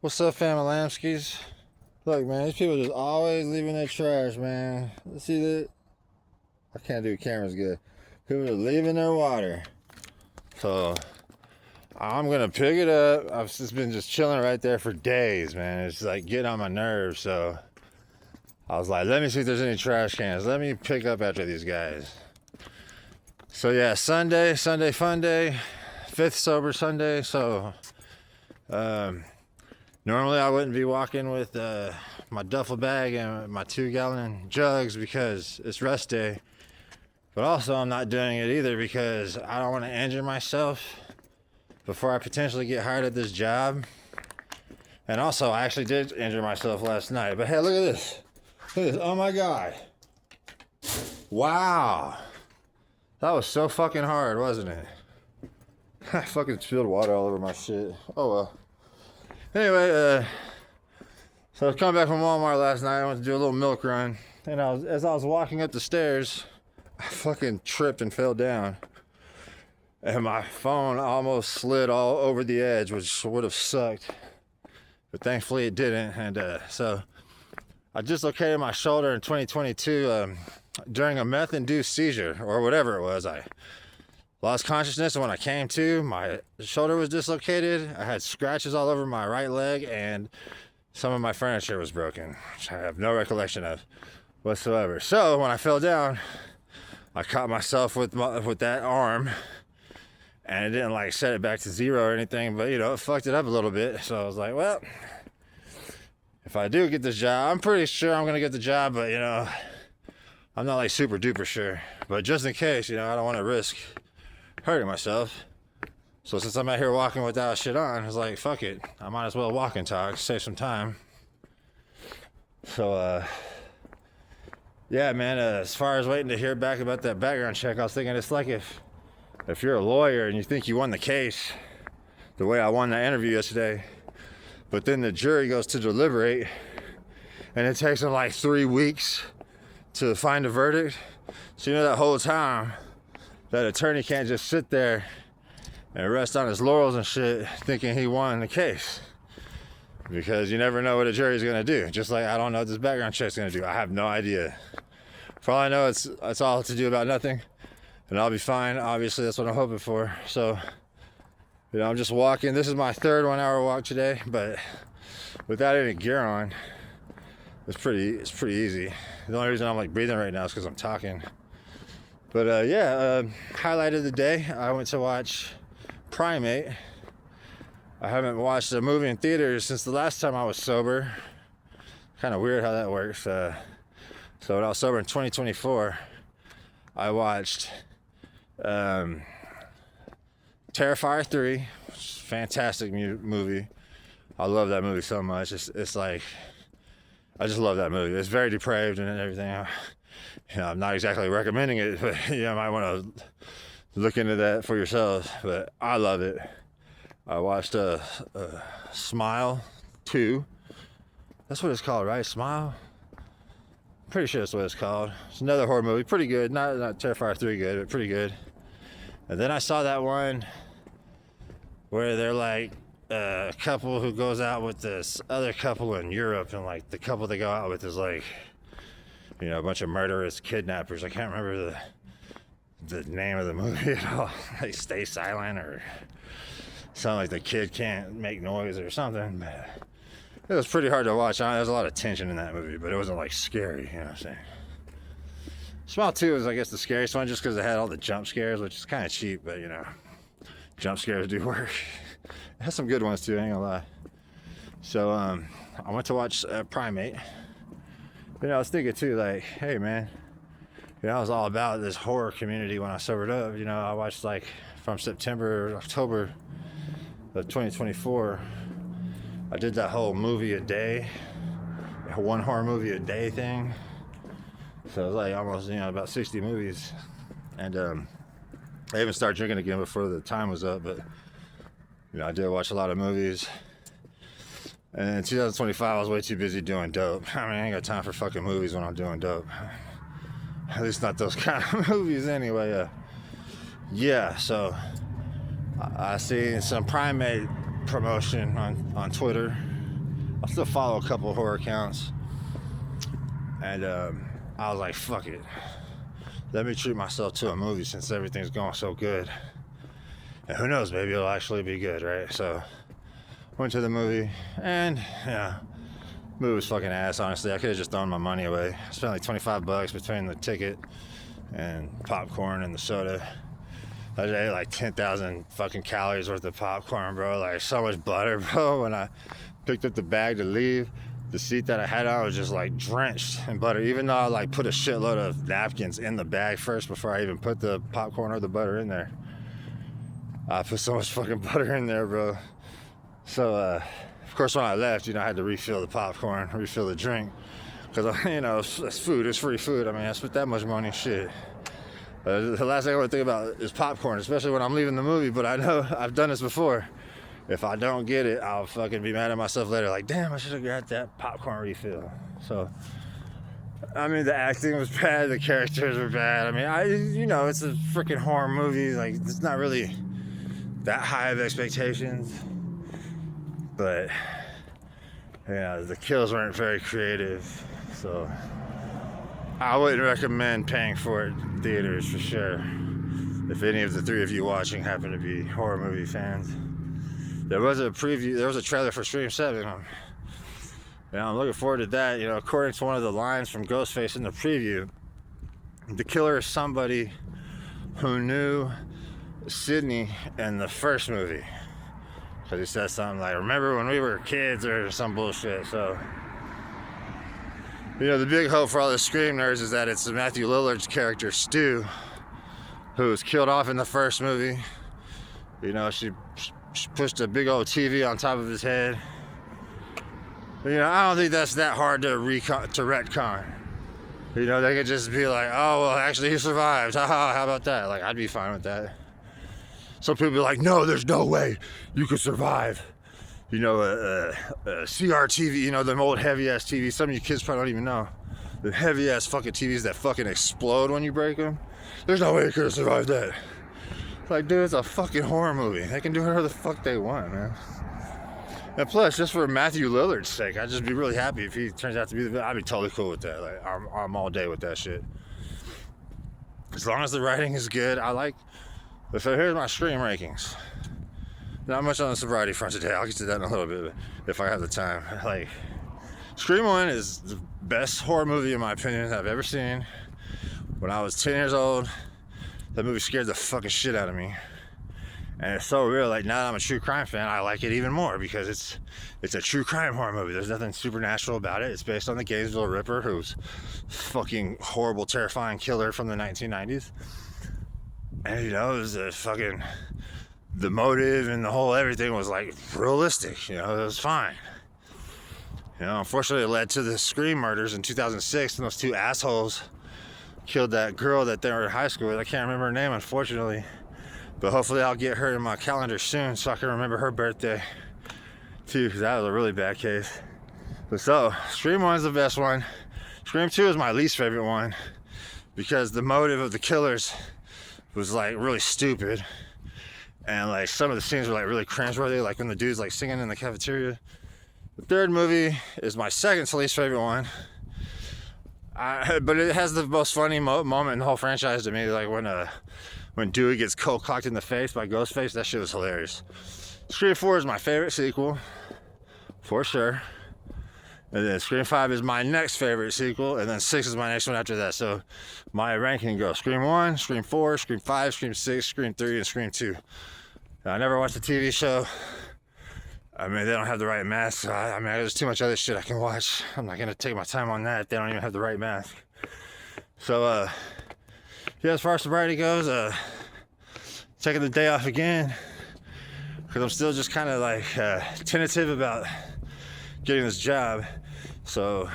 What's up, family Lamskis? Look, man, these people just always leaving their trash, man. Let's see that. I can't do cameras good. People are leaving their water. So I'm gonna pick it up. I've just been chilling right there for days, man. It's like getting on my nerves. So I was like, let me see if there's any trash cans. Let me pick up after these guys. So yeah, Sunday fun day, 5th sober Sunday. So normally I wouldn't be walking with my duffel bag and my 2-gallon jugs because it's rest day. But also I'm not doing it either because I don't want to injure myself before I potentially get hired at this job. And also I actually did injure myself last night. But hey, look at this. Look at this. Oh my God. Wow. That was so fucking hard, wasn't it? I fucking spilled water all over my shit. Oh well. Anyway, so I was coming back from Walmart last night. I went to do a little milk run. And as I was walking up the stairs, I fucking tripped and fell down. And my phone almost slid all over the edge, which would have sucked. But thankfully it didn't. And so I dislocated my shoulder in 2022 during a meth-induced seizure, or whatever it was. I lost consciousness, and when I came to, my shoulder was dislocated. I had scratches all over my right leg, and some of my furniture was broken, which I have no recollection of whatsoever. So when I fell down, I caught myself with that arm, and it didn't like set it back to zero or anything, but you know, it fucked it up a little bit. So I was like, well, if I do get this job, I'm pretty sure I'm gonna get the job, but you know, I'm not like super duper sure. But just in case, you know, I don't want to risk hurting myself. So since I'm out here walking without shit on, I was like, fuck it, I might as well walk and talk, save some time. So yeah, man, as far as waiting to hear back about that background check, I was thinking it's like if you're a lawyer and you think you won the case the way I won that interview yesterday, but then the jury goes to deliberate and it takes them like 3 weeks to find a verdict. So you know, that whole time that attorney can't just sit there and rest on his laurels and shit thinking he won the case, because you never know what a jury's gonna do. Just like I don't know what this background check's gonna do. I have no idea. For all I know, it's all to do about nothing, and I'll be fine. Obviously, that's what I'm hoping for. So, you know, I'm just walking. This is my third 1-hour walk today, but without any gear on, it's pretty easy. The only reason I'm like breathing right now is because I'm talking. But yeah, highlight of the day, I went to watch Primate. I haven't watched a movie in theaters since the last time I was sober. Kind of weird how that works. So when I was sober in 2024, I watched Terrifier 3. Fantastic movie. I love that movie so much. It's like, I just love that movie. It's very depraved and everything. You know, I'm not exactly recommending it, but you know, might want to look into that for yourselves. But I love it. I watched Smile 2. That's what it's called, right? Smile? I'm pretty sure that's what it's called. It's another horror movie. Pretty good. Not Terrifier 3 good, but pretty good. And then I saw that one where they're like a couple who goes out with this other couple in Europe, and like the couple they go out with is like, you know, a bunch of murderous kidnappers. I can't remember the name of the movie at all. Like Stay Silent or something, like the kid can't make noise or something. But it was pretty hard to watch. There's a lot of tension in that movie, but it wasn't like scary, you know what I'm saying? Smile 2 was, I guess, the scariest one just because it had all the jump scares, which is kind of cheap, but you know, jump scares do work. It has some good ones too, I ain't gonna lie. So I went to watch Primate. You know, I was thinking too, like, hey man, you know, I was all about this horror community when I sobered up. You know, I watched like from October of 2024, I did that whole movie a day, one horror movie a day thing. So it was like almost, you know, about 60 movies. And I even started drinking again before the time was up, but you know, I did watch a lot of movies. And in 2025, I was way too busy doing dope. I mean, I ain't got time for fucking movies when I'm doing dope. At least not those kind of movies anyway. Yeah, so I see some Primate promotion on Twitter. I still follow a couple of horror accounts, and I was like, fuck it, let me treat myself to a movie since everything's going so good, and who knows, maybe it'll actually be good, right? So went to the movie, and yeah, movie was fucking ass. Honestly, I could have just thrown my money away. I spent like $25 between the ticket and popcorn and the soda. I ate like 10,000 fucking calories worth of popcorn, bro. Like so much butter, bro. When I picked up the bag to leave, the seat that I had on was just like drenched in butter. Even though I like put a shitload of napkins in the bag first before I even put the popcorn or the butter in there. I put so much fucking butter in there, bro. So, of course, when I left, I had to refill the popcorn, refill the drink. Because, it's food, it's free food. I mean, I spent that much money, shit. The last thing I want to think about is popcorn, especially when I'm leaving the movie. But I know I've done this before. If I don't get it, I'll fucking be mad at myself later. Like, damn, I should have got that popcorn refill. So, I mean, the acting was bad. The characters were bad. I mean, it's a freaking horror movie. Like, it's not really that high of expectations. But, the kills weren't very creative. So, I wouldn't recommend paying for it in theaters for sure. If any of the three of you watching happen to be horror movie fans. There was a trailer for Scream 7. I'm looking forward to that. According to one of the lines from Ghostface in the preview, the killer is somebody who knew Sydney in the first movie. Because he says something like, remember when we were kids or some bullshit. So, the big hope for all the Scream nerds is that it's Matthew Lillard's character, Stu, who was killed off in the first movie. She pushed a big old TV on top of his head. I don't think that's that hard to retcon. They could just be like, oh, well, actually he survived. How about that? Like, I'd be fine with that. Some people be like, no, there's no way you could survive. CRTV, them old heavy-ass TVs. Some of you kids probably don't even know. The heavy-ass fucking TVs that fucking explode when you break them. There's no way you could have survived that. Like, dude, it's a fucking horror movie. They can do whatever the fuck they want, man. And plus, just for Matthew Lillard's sake, I'd just be really happy if he turns out to be I'd be totally cool with that. Like, I'm all day with that shit. As long as the writing is good, So here's my Scream rankings. Not much on the sobriety front today. I'll get to that in a little bit if I have the time. Like, Scream 1 is the best horror movie, in my opinion, I've ever seen. When I was 10 years old, that movie scared the fucking shit out of me. And it's so real. Like, now that I'm a true crime fan, I like it even more because it's a true crime horror movie. There's nothing supernatural about it. It's based on the Gainesville Ripper, who's fucking horrible, terrifying killer from the 1990s. And, it was the motive and the whole everything was like realistic. It was fine. Unfortunately, it led to the Scream murders in 2006, and those two assholes killed that girl that they were in high school with. I can't remember her name, unfortunately, but hopefully I'll get her in my calendar soon so I can remember her birthday too, because that was a really bad case. But so, Scream 1 is the best one. Scream 2 is my least favorite one because the motive of the killers was like really stupid, and like some of the scenes were like really cringeworthy, like when the dude's like singing in the cafeteria. The third movie is my second to least favorite one. But it has the most funny moment in the whole franchise to me, like when Dewey gets cold-cocked in the face by Ghostface. That shit was hilarious. Scream 4 is my favorite sequel, for sure. And then Scream 5 is my next favorite sequel, and then 6 is my next one after that. So my ranking goes Scream 1, Scream 4, Scream 5, Scream 6, Scream 3, and Scream 2. I never watched the TV show. I mean, they don't have the right mask. There's too much other shit I can watch. I'm not gonna take my time on that. They don't even have the right mask. So, as far as sobriety goes, taking the day off again because I'm still just kind of like tentative about getting this job. So,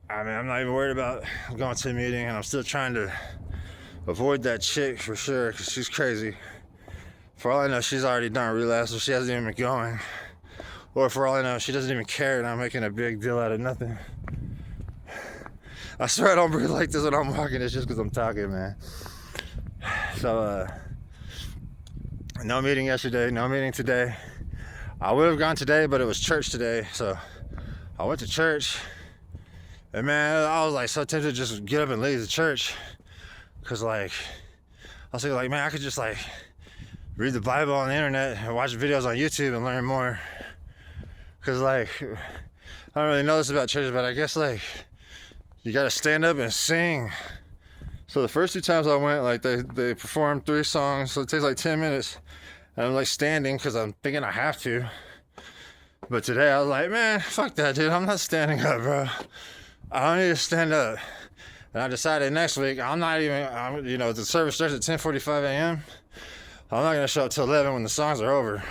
I'm not even worried about going to a meeting, and I'm still trying to avoid that chick for sure because she's crazy. For all I know, she's already done a relapse, so she hasn't even been going. Or for all I know, she doesn't even care and I'm making a big deal out of nothing. I swear I don't breathe like this when I'm walking. It's just because I'm talking, man. So, no meeting yesterday, no meeting today. I would have gone today, but it was church today, so I went to church. And man, I was like so tempted to just get up and leave the church, cause like I was thinking like, man, I could just like read the Bible on the internet and watch videos on YouTube and learn more. Cause like I don't really know this about church, but I guess like you gotta stand up and sing. So the first 2 times I went, like they performed 3 songs, so it takes like 10 minutes. And I'm like standing because I'm thinking I have to. But today I was like, man, fuck that, dude. I'm not standing up, bro. I don't need to stand up. And I decided next week, the service starts at 10:45 a.m. I'm not gonna show up till 11 when the songs are over.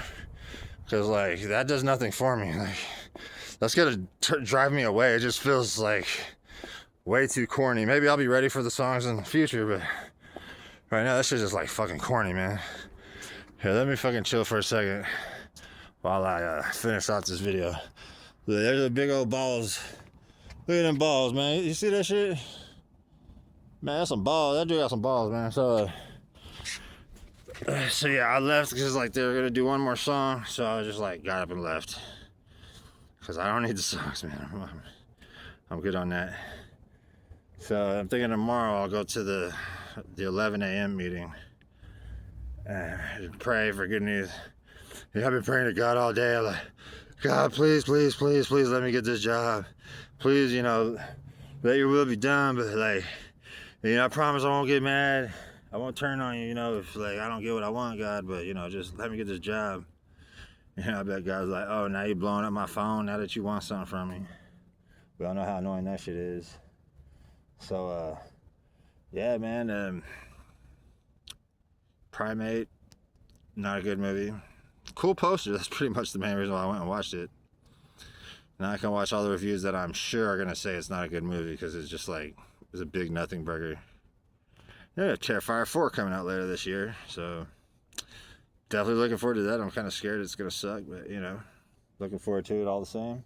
Cause like that does nothing for me. Like that's gonna drive me away. It just feels like way too corny. Maybe I'll be ready for the songs in the future, but right now that shit's just like fucking corny, man. Here, let me fucking chill for a second while I finish out this video. Look, there's the big old balls. Look at them balls, man. You see that shit? Man, that's some balls. That dude got some balls, man. So yeah, I left because like they were gonna do one more song, so I just like got up and left. Cause I don't need the songs, man. I'm good on that. So I'm thinking tomorrow I'll go to the 11 a.m. meeting and pray for good news. Yeah, I've been praying to God all day. I'm like, God, please, please, please, please let me get this job. Please, let your will be done. But like, I promise I won't get mad. I won't turn on you, if like I don't get what I want, God. But just let me get this job. I bet God's like, oh, now you're blowing up my phone now that you want something from me. We all know how annoying that shit is. So, yeah, man. Primate, not a good movie. Cool poster. That's pretty much the main reason why I went and watched it. Now I can watch all the reviews that I'm sure are gonna say it's not a good movie because it's just like it's a big nothing burger. Yeah, Terrifier 4 coming out later this year, so definitely looking forward to that. I'm kind of scared it's gonna suck, but looking forward to it all the same.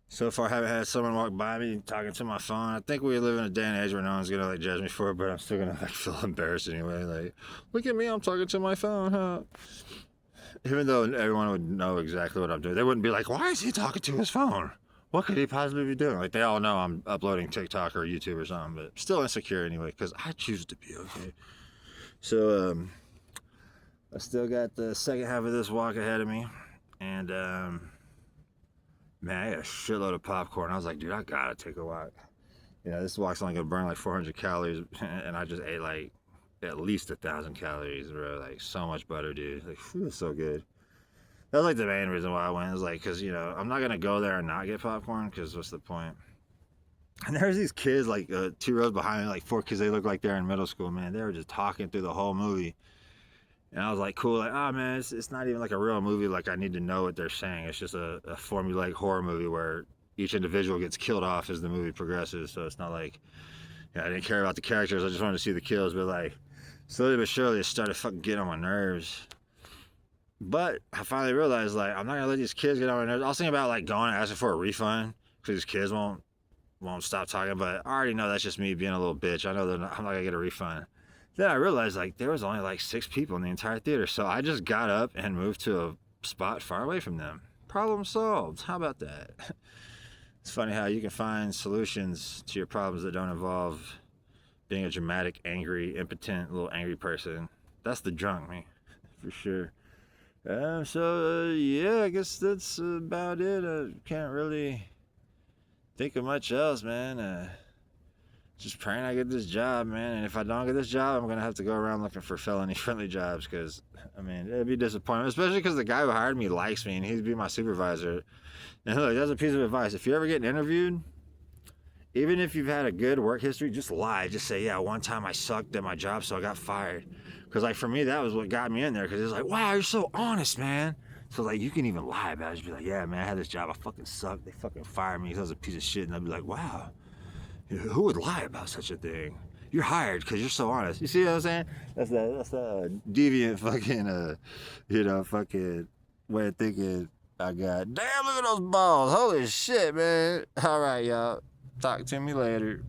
So far, I haven't had someone walk by me talking to my phone. I think we live in a day and age where no one's gonna like judge me for it, but I'm still gonna like feel embarrassed anyway. Like, look at me, I'm talking to my phone, huh? Even though everyone would know exactly what I'm doing, they wouldn't be like, "Why is he talking to his phone? What could he possibly be doing?" Like, they all know I'm uploading TikTok or YouTube or something, but still insecure anyway because I choose to be okay. So, I still got the second half of this walk ahead of me, and man, I got a shitload of popcorn. I was like, dude, I gotta take a walk. This walk's only gonna burn like 400 calories, and I just ate like at least 1,000 calories, bro. Like so much butter, dude. Like, whew, it's so good. That was like the main reason why I went. Is like, cause I'm not gonna go there and not get popcorn, cause what's the point? And there's these kids like 2 rows behind me, like 4 kids. They look like they're in middle school, man. They were just talking through the whole movie. And I was like, cool, like, oh man, it's not even like a real movie, like I need to know what they're saying. It's just a formulaic horror movie where each individual gets killed off as the movie progresses. So it's not like, I didn't care about the characters, I just wanted to see the kills, but like, slowly but surely it started fucking getting on my nerves. But I finally realized, like, I'm not gonna let these kids get on my nerves. I was thinking about like going and asking for a refund, because these kids won't stop talking, but I already know that's just me being a little bitch. I know that I'm not gonna get a refund. Then I realized like there was only like 6 people in the entire theater, so I just got up and moved to a spot far away from them. Problem solved. How about that? It's funny how you can find solutions to your problems that don't involve being a dramatic, angry, impotent, little angry person. That's the drunk me, for sure. Yeah, I guess that's about it. I can't really think of much else, man. Just praying I get this job, man. And if I don't get this job, I'm going to have to go around looking for felony-friendly jobs because, I mean, it'd be disappointing. Especially because the guy who hired me likes me and he'd be my supervisor. And look, that's a piece of advice. If you're ever getting interviewed, even if you've had a good work history, just lie. Just say, yeah, one time I sucked at my job, so I got fired. Because, like, for me, that was what got me in there. Because it was like, wow, you're so honest, man. So, like, you can even lie about it. Just be like, yeah, man, I had this job. I fucking sucked. They fucking fired me. That was a piece of shit. And I'd be like, wow. Who would lie about such a thing? You're hired because you're so honest. You see what I'm saying? That's that deviant fucking fucking way of thinking I got. Damn, look at those balls. Holy shit, man. All right, y'all. Talk to me later.